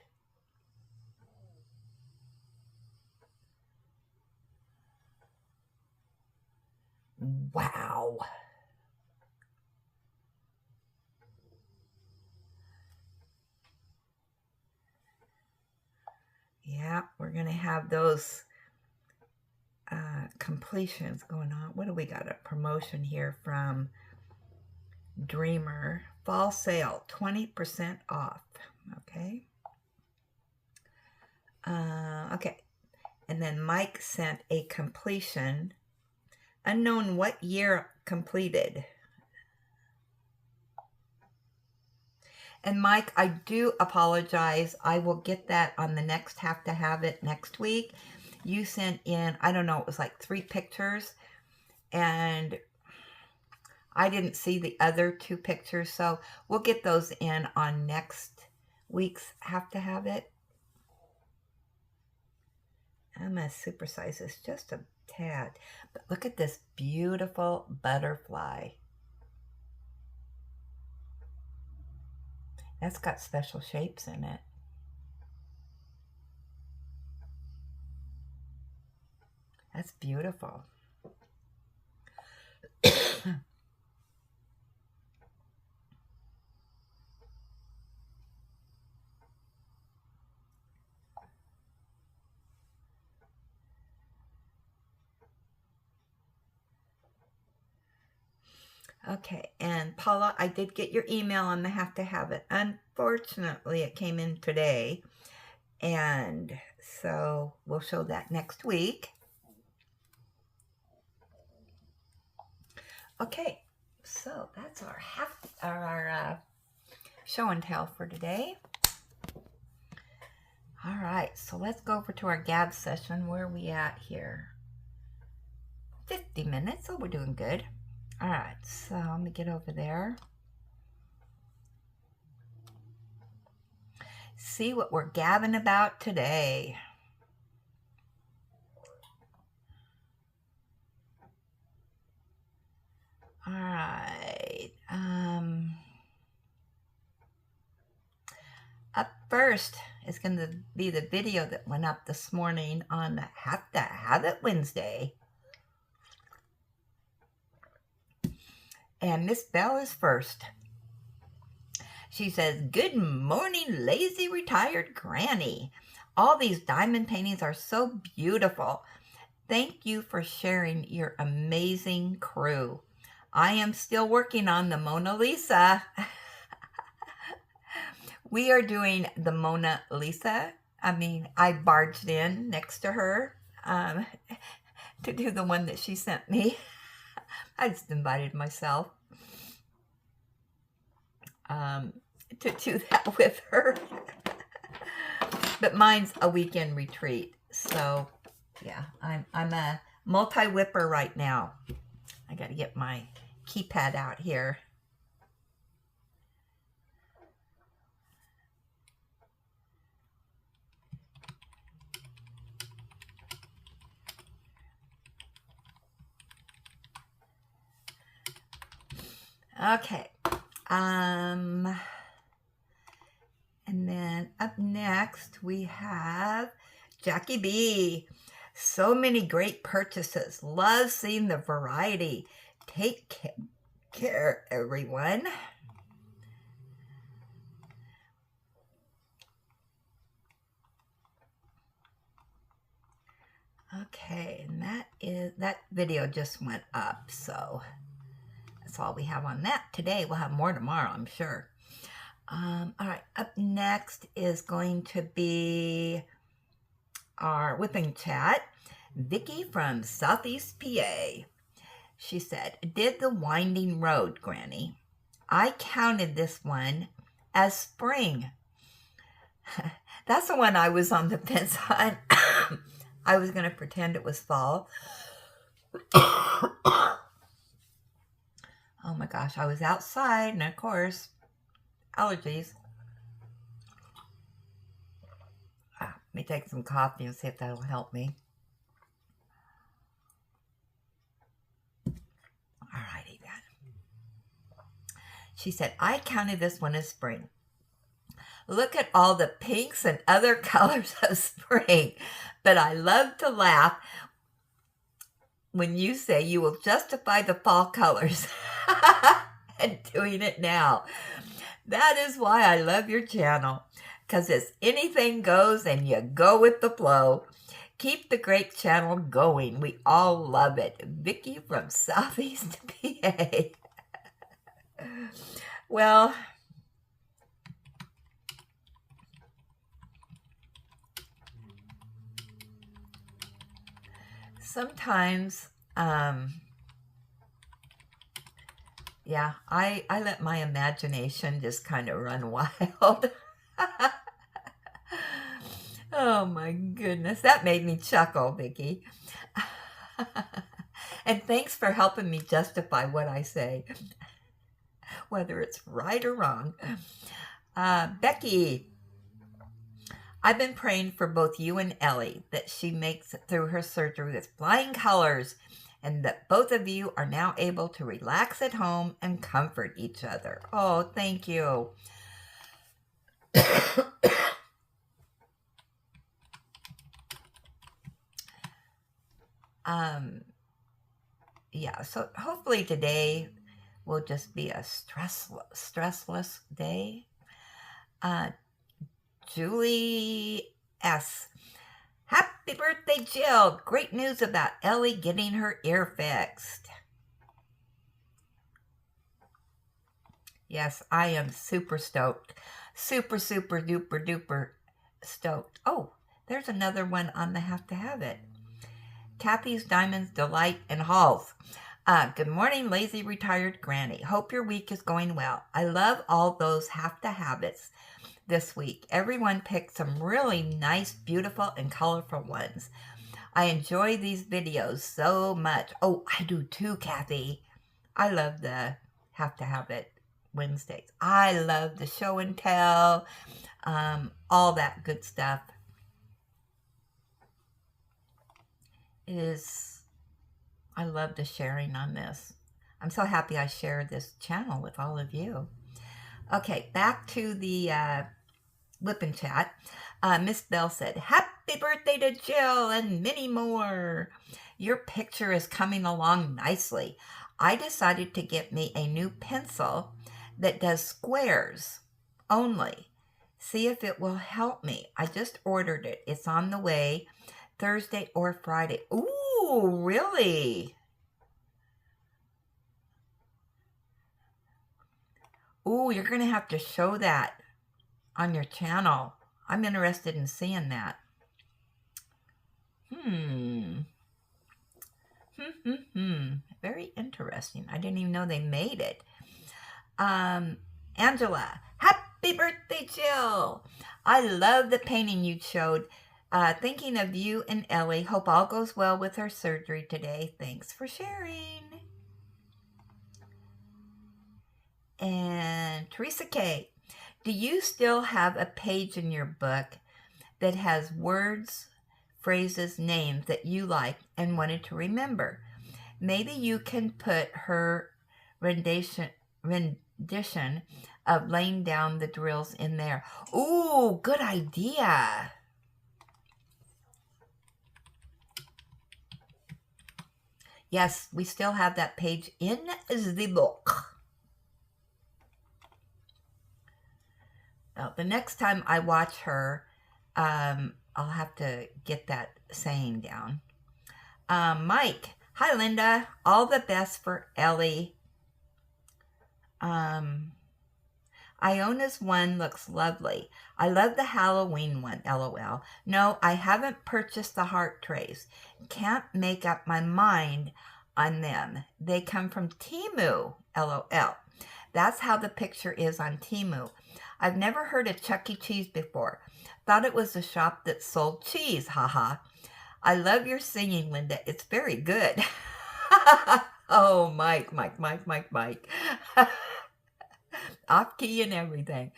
Wow. Yeah, we're going to have those completions going on. What do we got? A promotion here from Dreamer. Fall sale, 20% off. Okay. Okay. And then Mike sent a completion. Unknown what year completed. And Mike, I do apologize. I will get that on the next Have to Have It next week. You sent in, I don't know, it was like 3 pictures. And I didn't see the other 2 pictures. So we'll get those in on next week's Have to Have It. I'm going to supersize this just a tad. But look at this beautiful butterfly. That's got special shapes in it. That's beautiful. Okay, and Paula, I did get your email on the have to have it. Unfortunately, it came in today, and so we'll show that next week. Okay, so that's our show and tell for today. All right, so let's go over to our gab session. Where are we at here? 50 minutes, so we're doing good. All right, so let me get over there. See what we're gabbing about today. All right. Up first is going to be the video that went up this morning on the Have to Have It Wednesday. And Miss Bell is first. She says, "Good morning, lazy retired granny. All these diamond paintings are so beautiful. Thank you for sharing your amazing crew. I am still working on the Mona Lisa." We are doing the Mona Lisa. I mean, I barged in next to her to do the one that she sent me. I just invited myself to do that with her. But mine's a weekend retreat. So, yeah, I'm a multi-whipper right now. I got to get my keypad out here. Okay. And then up next we have Jackie B. So many great purchases. Love seeing the variety. Take care, everyone. Okay, and that video just went up, so that's all we have on that today. We'll have more tomorrow, I'm sure. All right, up next is going to be our whipping chat. Vicky from Southeast PA. She said, "Did the winding road, Granny. I counted this one as spring." That's the one I was on the fence on. I was going to pretend it was fall. Oh my gosh, I was outside, and of course, allergies. Let me take some coffee and see if that'll help me. Alrighty then. She said, "I counted this one as spring. Look at all the pinks and other colors of spring. But I love to laugh when you say you will justify the fall colors and doing it now. That is why I love your channel, because it's anything goes and you go with the flow. Keep the great channel going. We all love it." Vicky from Southeast PA. Well, sometimes, yeah, I let my imagination just kind of run wild. Oh my goodness, that made me chuckle, Vicky. And thanks for helping me justify what I say, whether it's right or wrong. Becky, "I've been praying for both you and Ellie that she makes it through her surgery with flying colors and that both of you are now able to relax at home and comfort each other." Oh, thank you. Um, yeah, so hopefully today will just be a stressless day. Julie S. Happy birthday, Jill! Great news about Ellie getting her ear fixed. Yes, I am super stoked. Super duper duper stoked. Oh, there's another one on the Have to Have It. Kathy's Diamonds Delight and Halls. Good morning, lazy retired granny. Hope your week is going well. I love all those Have to Have It's this week. Everyone picked some really nice, beautiful, and colorful ones. I enjoy these videos so much. Oh, I do too, Kathy. I love the Have to Have It Wednesdays. I love the show and tell, all that good stuff. I love the sharing on this. I'm so happy I shared this channel with all of you. Okay, back to the Whip and Chat. Miss Bell said, happy birthday to Jill and many more. Your picture is coming along nicely. I decided to get me a new pencil that does squares only. See if it will help me. I just ordered it. It's on the way Thursday or Friday. Ooh, really? Ooh, you're going to have to show that on your channel. I'm interested in seeing that. Very interesting. I didn't even know they made it. Angela, happy birthday, Jill. I love the painting you showed. Thinking of you and Ellie. Hope all goes well with her surgery today. Thanks for sharing. And Teresa K, do you still have a page in your book that has words, phrases, names that you like and wanted to remember? Maybe you can put her rendition of laying down the drills in there. Ooh, good idea. Yes, we still have that page in the book. Well, the next time I watch her, I'll have to get that saying down. Mike, hi Linda, all the best for Ellie. Iona's one looks lovely. I love the Halloween one, LOL. No, I haven't purchased the heart trays. Can't make up my mind on them. They come from Temu, LOL. That's how the picture is on Temu. I've never heard of Chuck E. Cheese before. Thought it was a shop that sold cheese, haha. I love your singing, Linda. It's very good. Oh, Mike. Off key and everything.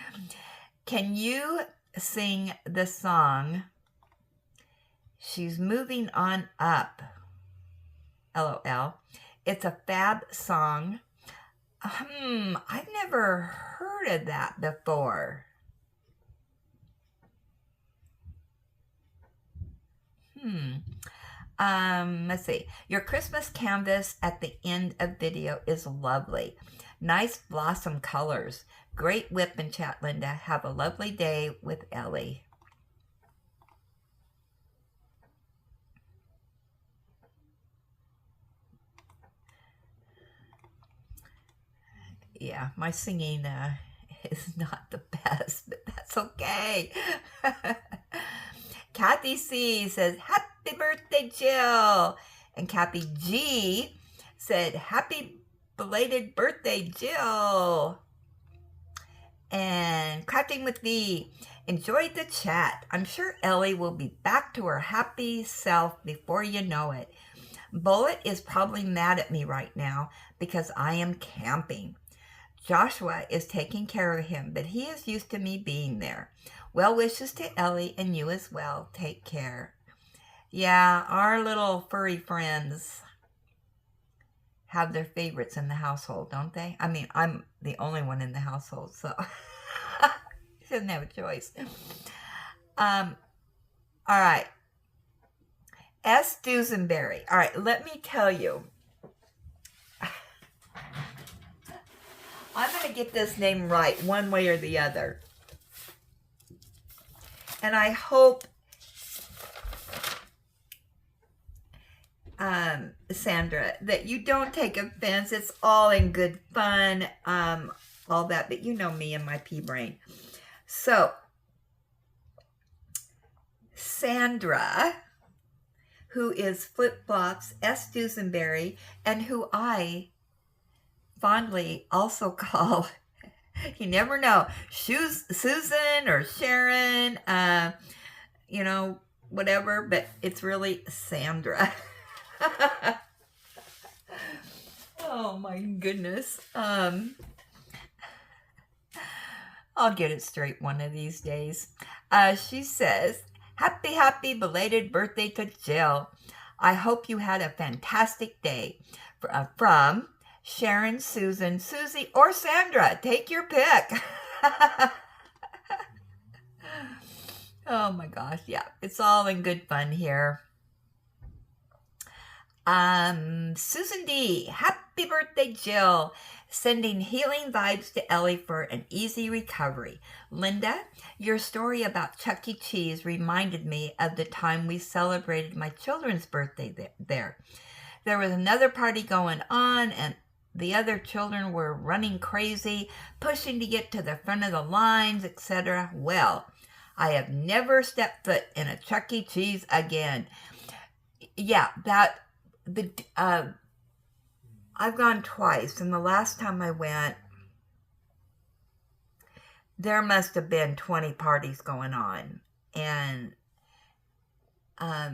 Can you sing the song She's Moving On Up? LOL. It's a fab song. I've never heard of that before. Let's see. Your Christmas canvas at the end of video is lovely. Nice blossom colors. Great whip and chat, Linda. Have a lovely day with Ellie. Yeah, my singing is not the best, but that's okay. Kathy C says, happy birthday, Jill. And Kathy G said, happy belated birthday, Jill. And Crafting with V enjoyed the chat. I'm sure Ellie will be back to her happy self before you know it. Bullet is probably mad at me right now because I am camping. Joshua is taking care of him, but he is used to me being there. Well wishes to Ellie and you as well. Take care. Yeah, our little furry friends have their favorites in the household, don't they? I mean, I'm the only one in the household, so she doesn't have a choice. All right. S. Dusenberry. All right, let me tell you. I'm going to get this name right one way or the other. And I hope, Sandra, that you don't take offense. It's all in good fun, all that. But you know me and my pea brain. So, Sandra, who is Flip Flops S. Dusenberry, and who I fondly also call, you never know, Susan or Sharon, you know, whatever, but it's really Sandra. Oh my goodness. I'll get it straight one of these days. She says, happy belated birthday to Jill. I hope you had a fantastic day. From Sharon, Susan, Susie, or Sandra. Take your pick. Oh my gosh, yeah. It's all in good fun here. Susan D. Happy birthday, Jill. Sending healing vibes to Ellie for an easy recovery. Linda, your story about Chuck E. Cheese reminded me of the time we celebrated my children's birthday there. There was another party going on, and the other children were running crazy, pushing to get to the front of the lines, etc. Well, I have never stepped foot in a Chuck E. Cheese again. Yeah, I've gone twice, and the last time I went, there must have been 20 parties going on. And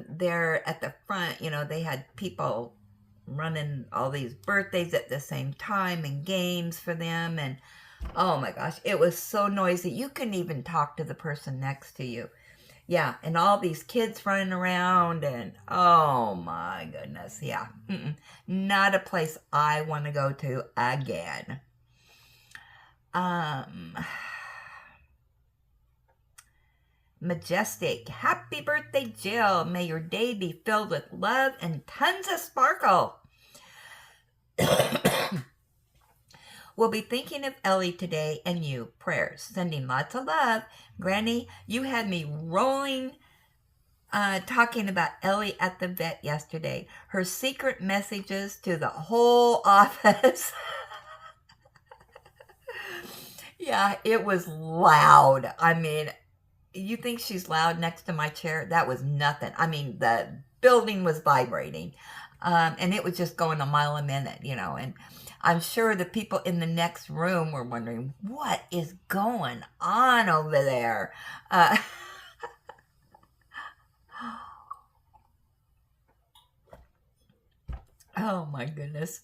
there at the front, you know, they had people running all these birthdays at the same time and games for them. And oh my gosh, it was so noisy. You couldn't even talk to the person next to you. Yeah, and all these kids running around, and oh my goodness, yeah. Not a place I want to go to again. Majestic, happy birthday, Jill. May your day be filled with love and tons of sparkle. We'll be thinking of Ellie today and you. Prayers. Sending lots of love. Granny, you had me rolling talking about Ellie at the vet yesterday. Her secret messages to the whole office. Yeah, it was loud. I mean, you think she's loud next to my chair? That was nothing. I mean, the building was vibrating. And it was just going a mile a minute, you know, and I'm sure the people in the next room were wondering, what is going on over there? Oh, my goodness.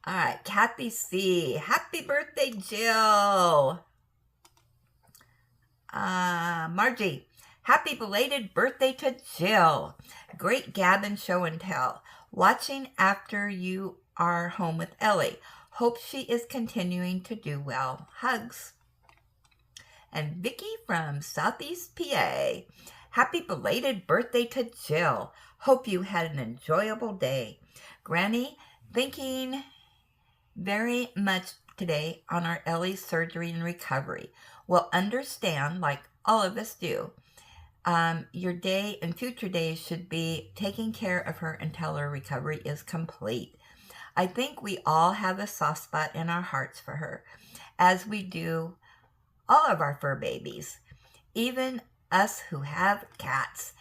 All right, Kathy C. Happy birthday, Jill. Margie. Happy belated birthday to Jill. Great Gavin show and tell. Watching after you are home with Ellie. Hope she is continuing to do well. Hugs. And Vicky from Southeast PA. Happy belated birthday to Jill. Hope you had an enjoyable day. Granny, thinking very much today on our Ellie's surgery and recovery. We'll understand, like all of us do, your day and future days should be taking care of her until her recovery is complete. I think we all have a soft spot in our hearts for her, as we do all of our fur babies, even us who have cats.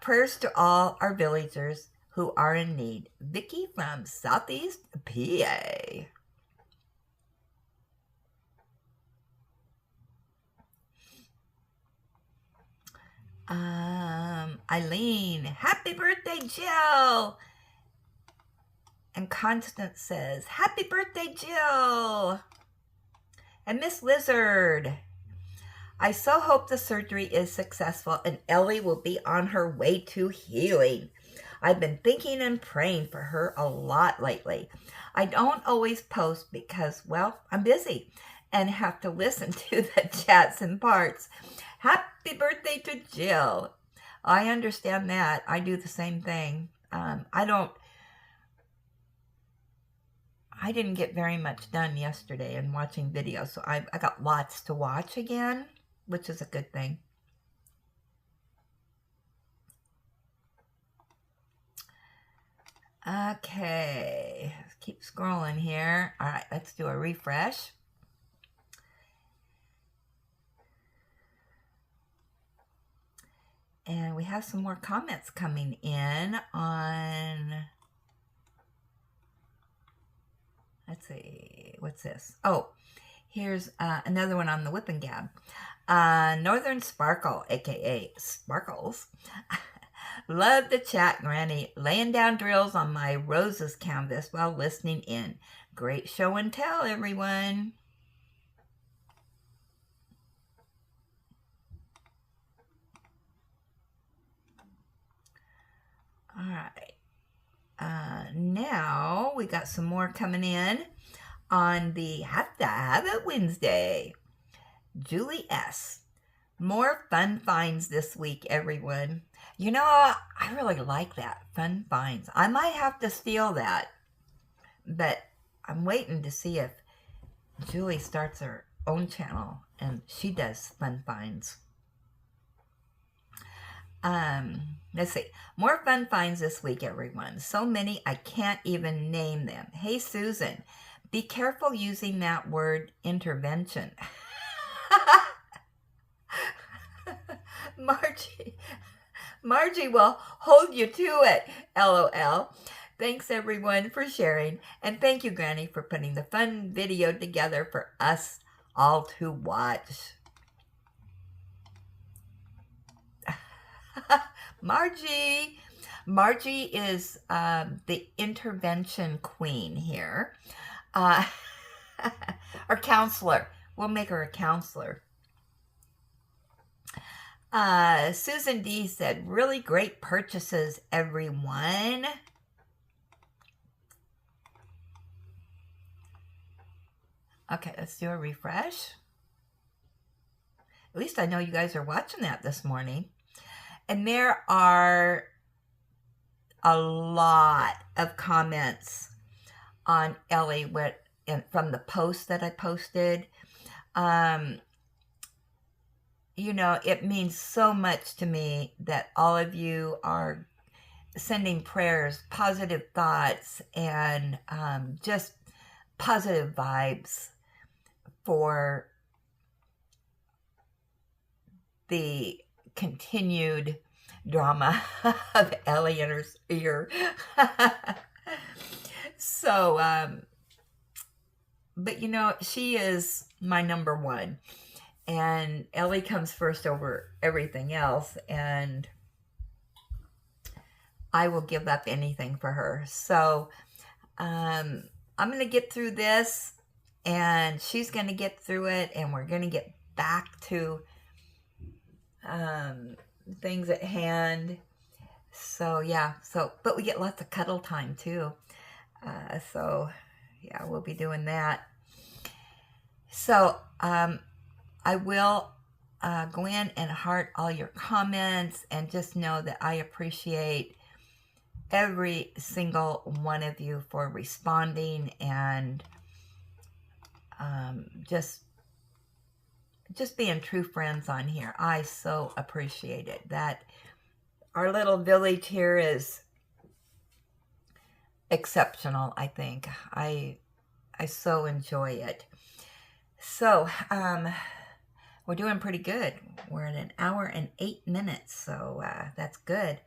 Prayers to all our villagers who are in need. Vicky from Southeast PA. Eileen, happy birthday, Jill. And Constance says, happy birthday, Jill. And Miss Lizard, I so hope the surgery is successful and Ellie will be on her way to healing. I've been thinking and praying for her a lot lately. I don't always post because, well, I'm busy and have to listen to the chats and parts. Happy birthday to Jill. I understand that. I do the same thing. I didn't get very much done yesterday in watching videos, so I got lots to watch again, which is a good thing. Okay, let's keep scrolling here. All right, let's do a refresh. And we have some more comments coming in on, let's see, what's this? Oh, here's another one on the Whip and Gab. Northern Sparkle, aka Sparkles. Love the chat, Granny. Laying down drills on my roses canvas while listening in. Great show and tell, everyone. All right. Now we got some more coming in on the Have to Have It Wednesday. Julie S. More fun finds this week, everyone. You know, I really like that. Fun finds. I might have to steal that. But I'm waiting to see if Julie starts her own channel and she does fun finds. Let's see. More fun finds this week, everyone. So many I can't even name them. Hey, Susan, be careful using that word intervention. Margie will hold you to it, LOL. Thanks, everyone, for sharing. And thank you, Granny, for putting the fun video together for us all to watch. Margie is the intervention queen here. Or counselor. We'll make her a counselor. Susan D said, really great purchases, everyone. Okay, let's do a refresh. At least I know you guys are watching that this morning. And there are a lot of comments on Ellie from the post that I posted. You know, it means so much to me that all of you are sending prayers, positive thoughts, and just positive vibes for the continued drama of Ellie and her ear. So, but you know, she is my number one. And Ellie comes first over everything else, and I will give up anything for her. So I'm going to get through this, and she's going to get through it, and we're going to get back to things at hand. So yeah, but we get lots of cuddle time too. So yeah, we'll be doing that. So I will go in and heart all your comments, and just know that I appreciate every single one of you for responding and just being true friends on here. I so appreciate it. That our little village here is exceptional, I think. I so enjoy it. So, we're doing pretty good. We're at 1 hour and 8 minutes, so that's good.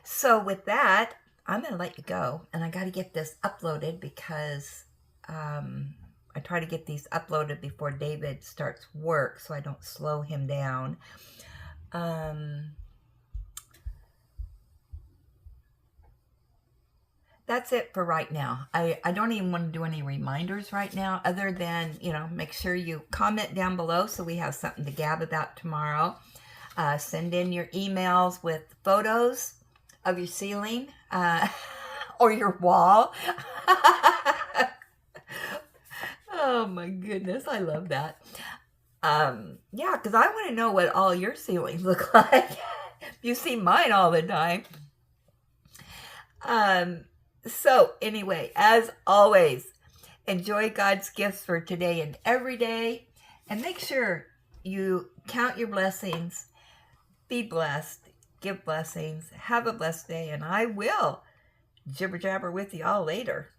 So with that, I'm going to let you go, and I got to get this uploaded because I try to get these uploaded before David starts work so I don't slow him down. That's it for right now. I don't even want to do any reminders right now, other than, you know, make sure you comment down below so we have something to gab about tomorrow. Send in your emails with photos of your ceiling or your wall. Oh my goodness, I love that. Yeah, because I want to know what all your ceilings look like. You see mine all the time. So anyway, as always, enjoy God's gifts for today and every day, and make sure you count your blessings. Be blessed. Give blessings. Have a blessed day, and I will jibber jabber with you all later.